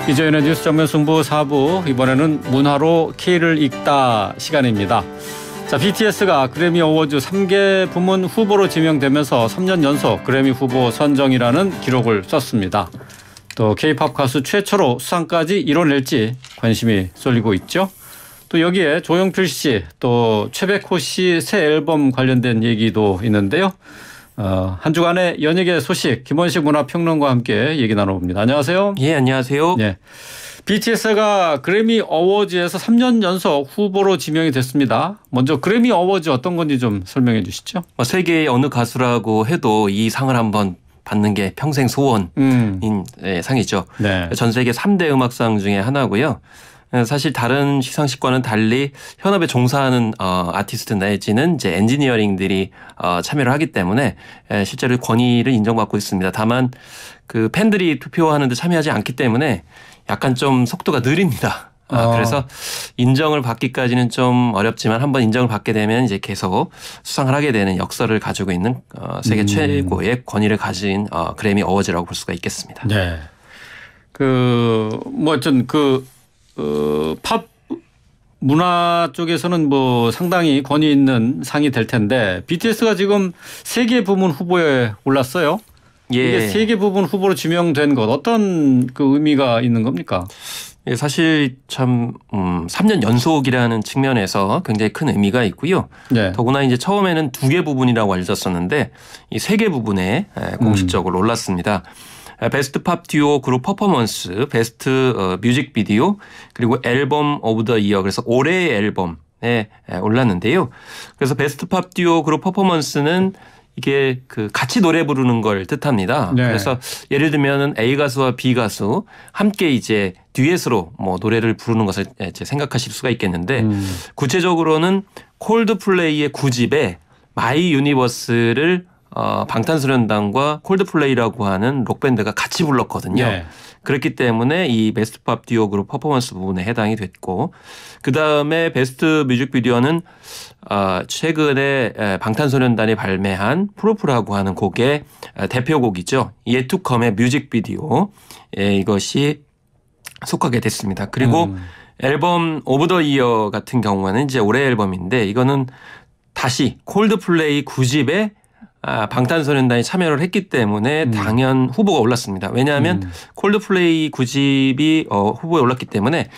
이재현의 뉴스 정면 승부 4부, 이번에는 문화로 K를 읽다 시간입니다. 자, BTS가 그래미 어워즈 3개 부문 후보로 지명되면서 3년 연속 그래미 후보 선정이라는 기록을 썼습니다. 또 K-팝 가수 최초로 수상까지 이뤄낼지 관심이 쏠리고 있죠. 또 여기에 조용필 씨, 또 최백호 씨 새 앨범 관련된 얘기도 있는데요. 한 주간의 연예계 소식 김원식 문화평론가와 함께 얘기 나눠봅니다. 안녕하세요. 예, 안녕하세요. 네. BTS가 그래미 어워즈에서 3년 연속 후보로 지명이 됐습니다. 먼저 그래미 어워즈 어떤 건지 좀 설명해 주시죠. 세계의 어느 가수라고 해도 이 상을 한번 받는 게 평생 소원인 상이죠. 네. 전 세계 3대 음악상 중에 하나고요. 사실 다른 시상식과는 달리 현업에 종사하는 아티스트 내지는 이제 엔지니어링들이 참여를 하기 때문에 실제로 권위를 인정받고 있습니다. 다만 그 팬들이 투표하는데 참여하지 않기 때문에 약간 좀 속도가 느립니다. 그래서 인정을 받기까지는 좀 어렵지만 한번 인정을 받게 되면 이제 계속 수상을 하게 되는 역사를 가지고 있는 세계 최고의 권위를 가진 그래미 어워즈라고 볼 수가 있겠습니다. 네. 팝 문화 쪽에서는 뭐 상당히 권위 있는 상이 될 텐데 BTS가 지금 3개 부문 후보에 올랐어요. 예. 이게 3개 부문 후보로 지명된 것 어떤 그 의미가 있는 겁니까? 예, 사실 참 3년 연속이라는 측면에서 굉장히 큰 의미가 있고요. 네. 더구나 이제 처음에는 2개 부분이라고 알려졌었는데 이 3개 부분에 공식적으로 올랐습니다. 베스트 팝 듀오 그룹 퍼포먼스, 베스트 뮤직비디오, 그리고 앨범 오브 더 이어, 그래서 올해의 앨범에 올랐는데요. 그래서 베스트 팝 듀오 그룹 퍼포먼스는 이게 그 같이 노래 부르는 걸 뜻합니다. 네. 그래서 예를 들면은 A 가수와 B 가수 함께 이제 듀엣으로 뭐 노래를 부르는 것을 이제 생각하실 수가 있겠는데 구체적으로는 콜드플레이의 9집에 마이 유니버스를 방탄소년단과 콜드플레이라고 하는 록밴드가 같이 불렀거든요. 네. 그렇기 때문에 이 베스트 팝 듀오 그룹 퍼포먼스 부분에 해당이 됐고, 그다음에 베스트 뮤직비디오는 최근에 방탄소년단이 발매한 프로프라고 하는 곡의 대표곡이죠. Yet to Come의 뮤직비디오, 이것이 속하게 됐습니다. 그리고 앨범 오브 더 이어 같은 경우에는 이제 올해 앨범인데, 이거는 다시 콜드플레이 9집에 방탄소년단이 참여를 했기 때문에 당연 후보가 올랐습니다. 왜냐하면 콜드플레이 9집이 후보에 올랐기 때문에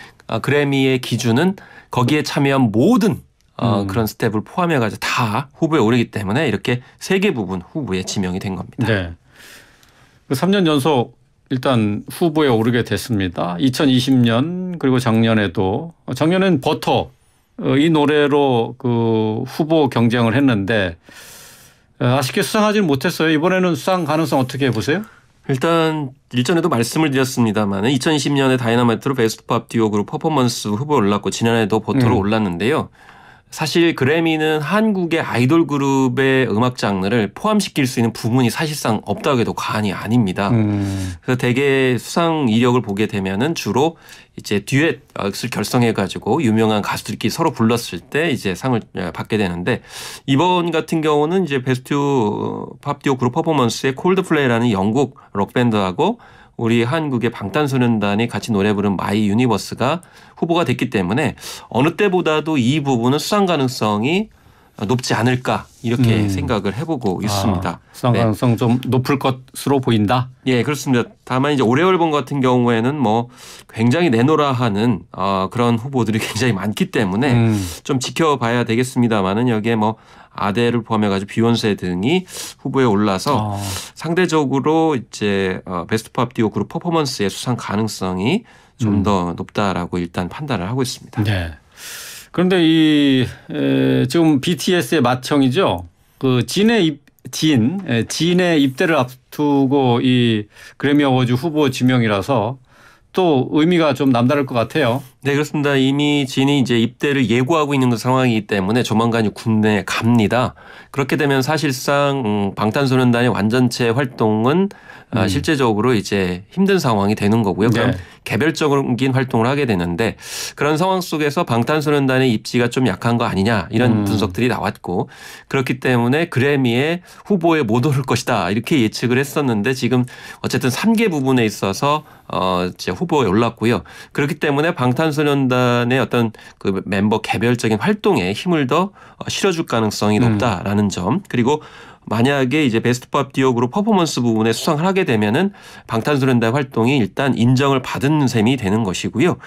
그래미의 기준은 거기에 참여한 모든 그런 스텝을 포함해가지고 다 후보에 오르기 때문에 이렇게 3개 부분 후보에 지명이 된 겁니다. 네. 그 3년 연속 일단 후보에 오르게 됐습니다. 2020년 그리고 작년에는 버터 이 노래로 그 후보 경쟁을 했는데 아쉽게 수상하지는 못했어요. 이번에는 수상 가능성 어떻게 보세요? 일단 일전에도 말씀을 드렸습니다만 2020년에 다이너마이트로 베스트 팝 듀오 그룹 퍼포먼스 후보에 올랐고 지난해도 버터로 올랐는데요. 사실 그래미는 한국의 아이돌 그룹의 음악 장르를 포함시킬 수 있는 부분이 사실상 없다고 해도 과언이 아닙니다. 그래서 대개 수상 이력을 보게 되면은 주로 이제 듀엣을 결성해 가지고 유명한 가수들끼리 서로 불렀을 때 이제 상을 받게 되는데, 이번 같은 경우는 이제 베스트 팝 듀오 그룹 퍼포먼스의 콜드플레이라는 영국 록밴드하고 우리 한국의 방탄소년단이 같이 노래 부른 마이 유니버스가 후보가 됐기 때문에 어느 때보다도 이 부분은 수상 가능성이 높지 않을까 이렇게 생각을 해보고 있습니다. 수상 가능성 좀 높을 것으로 보인다? 예, 그렇습니다. 다만 이제 올해 앨범 같은 경우에는 뭐 굉장히 내노라 하는 그런 후보들이 굉장히 많기 때문에 좀 지켜봐야 되겠습니다만은 여기에 뭐 아델을 포함해가지고 비욘세 등이 후보에 올라서 상대적으로 이제 베스트 팝 듀오 그룹 퍼포먼스의 수상 가능성이 좀 더 높다라고 일단 판단을 하고 있습니다. 네. 그런데 지금 BTS의 맏형이죠. 그 진의 입대를 앞두고 이 그래미 어워즈 후보 지명이라서 또 의미가 좀 남다를 것 같아요. 네, 그렇습니다. 이미 진이 이제 입대를 예고하고 있는 그 상황이기 때문에 조만간 군대에 갑니다. 그렇게 되면 사실상 방탄소년단의 완전체 활동은 실제적으로 이제 힘든 상황이 되는 거고요. 그럼 네. 개별적인 활동을 하게 되는데 그런 상황 속에서 방탄소년단의 입지가 좀 약한 거 아니냐 이런 분석들이 나왔고 그렇기 때문에 그래미의 후보에 못 오를 것이다 이렇게 예측을 했었는데 지금 어쨌든 3개 부분에 있어서 이제 후보에 올랐고요. 그렇기 때문에 방탄소년단의 어떤 그 멤버 개별적인 활동에 힘을 더 실어줄 가능성이 높다라는 점 그리고 만약에 이제 베스트 팝 듀오 그룹 퍼포먼스 부분에 수상을 하게 되면은 방탄소년단 활동이 일단 인정을 받은 셈이 되는 것이고요.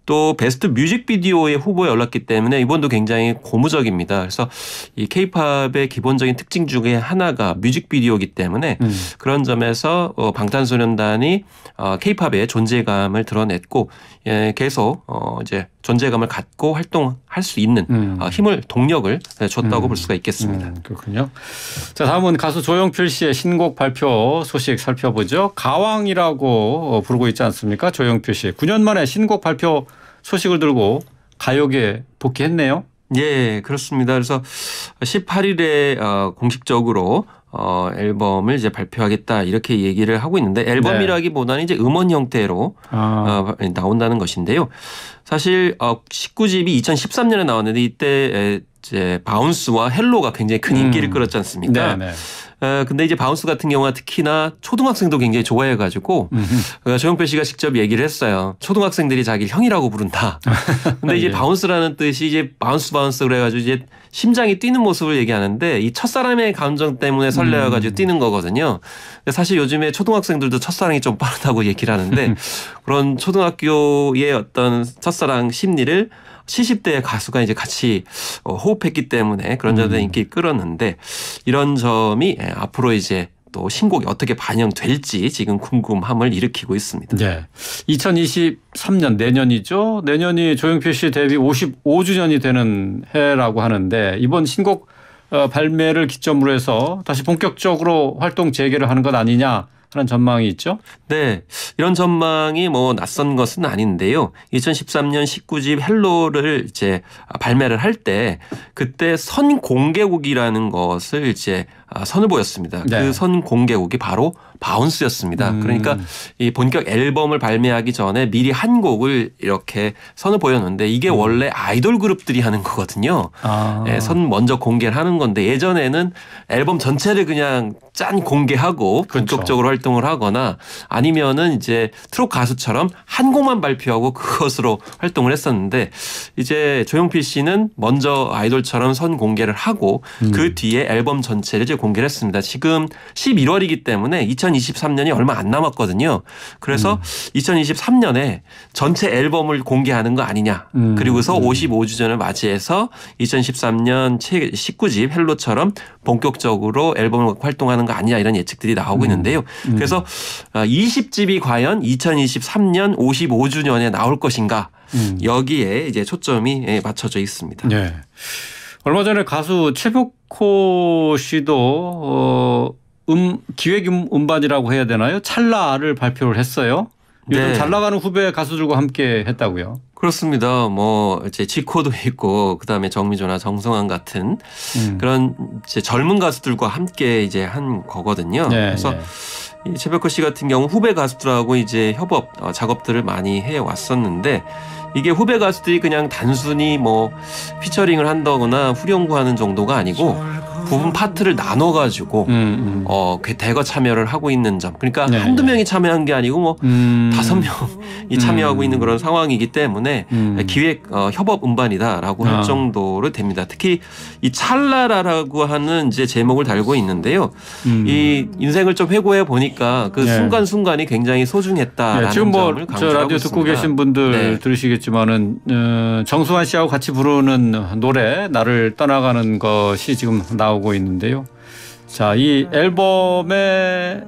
또 베스트 뮤직비디오의 후보에 올랐기 때문에 이번도 굉장히 고무적입니다. 그래서 이 케이팝의 기본적인 특징 중에 하나가 뮤직비디오이기 때문에 그런 점에서 방탄소년단이 케이팝의 존재감을 드러냈고 계속 이제 존재감을 갖고 활동할 수 있는 힘을 동력을 줬다고 볼 수가 있겠습니다. 그렇군요. 자, 다음은 가수 조용필 씨의 신곡 발표 소식 살펴보죠. 가왕이라고 부르고 있지 않습니까? 조용필 씨. 9년 만에 신곡 발표 소식을 들고 가요계에 복귀했네요. 예, 그렇습니다. 그래서 18일에 공식적으로 앨범을 이제 발표하겠다 이렇게 얘기를 하고 있는데 앨범이라기보다는 이제 음원 형태로 나온다는 것인데요. 사실 19집이 2013년에 나왔는데 이때 이제 바운스와 헬로가 굉장히 큰 인기를 끌었지 않습니까? 네네. 근데 이제 바운스 같은 경우가 특히나 초등학생도 굉장히 좋아해가지고 조용필 씨가 직접 얘기를 했어요. 초등학생들이 자기를 형이라고 부른다. 근데 이제 예. 바운스라는 뜻이 이제 바운스 그래가지고 이제 심장이 뛰는 모습을 얘기하는데 이 첫사람의 감정 때문에 설레어가지고 뛰는 거거든요. 근데 사실 요즘에 초등학생들도 첫사랑이 좀 빠르다고 얘기를 하는데 그런 초등학교의 어떤 첫사랑 심리를 70대의 가수가 이제 같이 호흡했기 때문에 그런 점에서 인기를 끌었는데 이런 점이 앞으로 이제 또 신곡이 어떻게 반영될지 지금 궁금함을 일으키고 있습니다. 네. 2023년 내년이죠. 내년이 조용필 씨 데뷔 55주년이 되는 해라고 하는데 이번 신곡 발매를 기점으로 해서 다시 본격적으로 활동 재개를 하는 것 아니냐 하는 전망이 있죠. 네. 이런 전망이 뭐 낯선 것은 아닌데요. 2013년 19집 헬로를 이제 발매를 할 때 그때 선공개곡이라는 것을 이제 선을 보였습니다. 네. 그 선공개곡이 바로 바운스였습니다. 그러니까 이 본격 앨범을 발매하기 전에 미리 한 곡을 이렇게 선을 보였는데 이게 원래 아이돌 그룹들이 하는 거거든요. 네, 선 먼저 공개를 하는 건데 예전에는 앨범 전체를 그냥 짠 공개하고 본격적으로 활동을 하거나 아니면은 이제 트롯 가수처럼 한 곡만 발표하고 그것으로 활동을 했었는데 이제 조용필 씨는 먼저 아이돌처럼 선 공개를 하고 그 뒤에 앨범 전체를 이제 공개를 했습니다. 지금 11월이기 때문에 2023년이 얼마 안 남았거든요. 그래서 2023년에 전체 앨범을 공개하는 거 아니냐. 그리고서 55주년을 맞이해서 2013년 19집 헬로처럼 본격적으로 앨범을 활동하는 거 아니냐 이런 예측들이 나오고 있는데요. 그래서 20집이 과연 2023년 55주년에 나올 것인가 여기에 이제 초점이 맞춰져 있습니다. 네. 얼마 전에 가수 최백호 씨도 기획 음반이라고 해야 되나요? 찰나를 발표를 했어요. 요즘 네. 잘 나가는 후배 가수들과 함께 했다고요. 그렇습니다. 뭐 이제 지코도 있고 그다음에 정미조나 정성환 같은 그런 이제 젊은 가수들과 함께 이제 한 거거든요. 네, 그래서 네. 이 최백호 씨 같은 경우 후배 가수들하고 이제 협업 작업들을 많이 해 왔었는데 이게 후배 가수들이 그냥 단순히 뭐 피처링을 한다거나 후렴구하는 정도가 아니고 부분 파트를 나눠 가지고 대거 참여를 하고 있는 점. 그러니까 네, 한두 네. 명이 참여한 게 아니고 뭐 5명이 참여하고 있는 그런 상황이기 때문에 기획 협업 음반이다라고 할 정도로 됩니다. 특히 이 찰나라라고 하는 이제 제목을 달고 있는데요. 이 인생을 좀 회고해 보니까 그 네. 순간순간이 굉장히 소중했다라는 네, 지금 뭐 점을 저 강조하고 라디오 듣고 있습니다. 계신 분들 네. 들으시겠지만은 정수환 씨하고 같이 부르는 노래 나를 떠나가는 것이 지금 나오고 있는데요. 자, 이 앨범의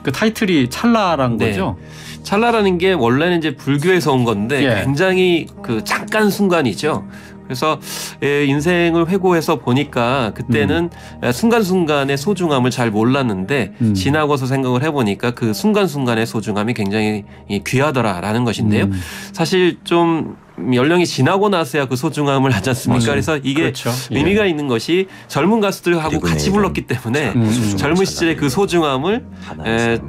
그 타이틀이 찰나란 네. 거죠. 찰나라는 게 원래는 이제 불교에서 온 건데 예. 굉장히 그 잠깐 순간이죠. 그래서 인생을 회고해서 보니까 그때는 순간순간의 소중함을 잘 몰랐는데 지나고서 생각을 해보니까 그 순간순간의 소중함이 굉장히 귀하더라라는 것인데요. 사실 좀 연령이 지나고 나서야 그 소중함을 하지 않습니까? 그래서 이게 그렇죠. 의미가 있는 것이 젊은 가수들하고 같이 불렀기 때문에 젊은 시절의 그 소중함을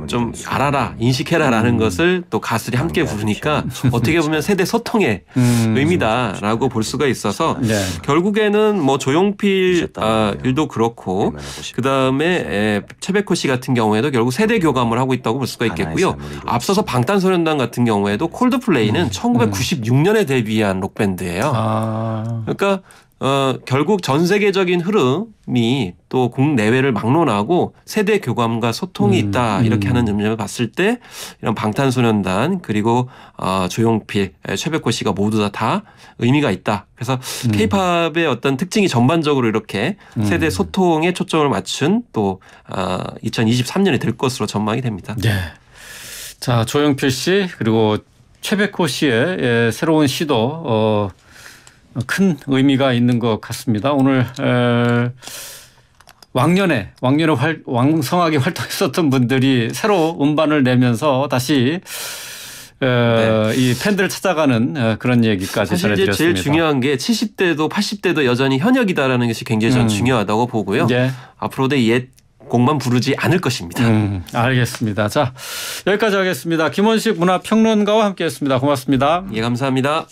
좀 알아라, 인식해라라는 것을 또 가수들이 함께 부르니까 어떻게 보면 세대 소통의 의미다라고 볼 수가 있어서 네. 결국에는 뭐 조용필 일도 그렇고 그 다음에 최백호 씨 같은 경우에도 결국 세대 교감을 하고 있다고 볼 수가 있겠고요. 앞서서 방탄소년단 같은 경우에도 콜드플레이는 1996년에 데뷔한 록밴드예요. 그러니까 결국 전 세계적인 흐름이 또 국내외를 막론하고 세대 교감과 소통이 있다 이렇게 하는 점을 봤을 때 이런 방탄소년단 그리고 조용필, 최백호 씨가 모두 다 의미가 있다. 그래서 K-팝의 어떤 특징이 전반적으로 이렇게 세대 소통에 초점을 맞춘 또 2023년이 될 것으로 전망이 됩니다. 네. 자, 조용필 씨 그리고 최백호 씨의 새로운 시도 큰 의미가 있는 것 같습니다. 오늘 왕년에 왕성하게 활동했었던 분들이 새로 음반을 내면서 다시 이 팬들을 찾아가는 그런 얘기까지 사실 전해드렸습니다. 제일 중요한 게 70대도 80대도 여전히 현역이다라는 것이 굉장히 저는 중요하다고 보고요. 네. 앞으로도 옛 곡만 부르지 않을 것입니다. 알겠습니다. 자, 여기까지 하겠습니다. 김원식 문화평론가와 함께했습니다. 고맙습니다. 예, 감사합니다.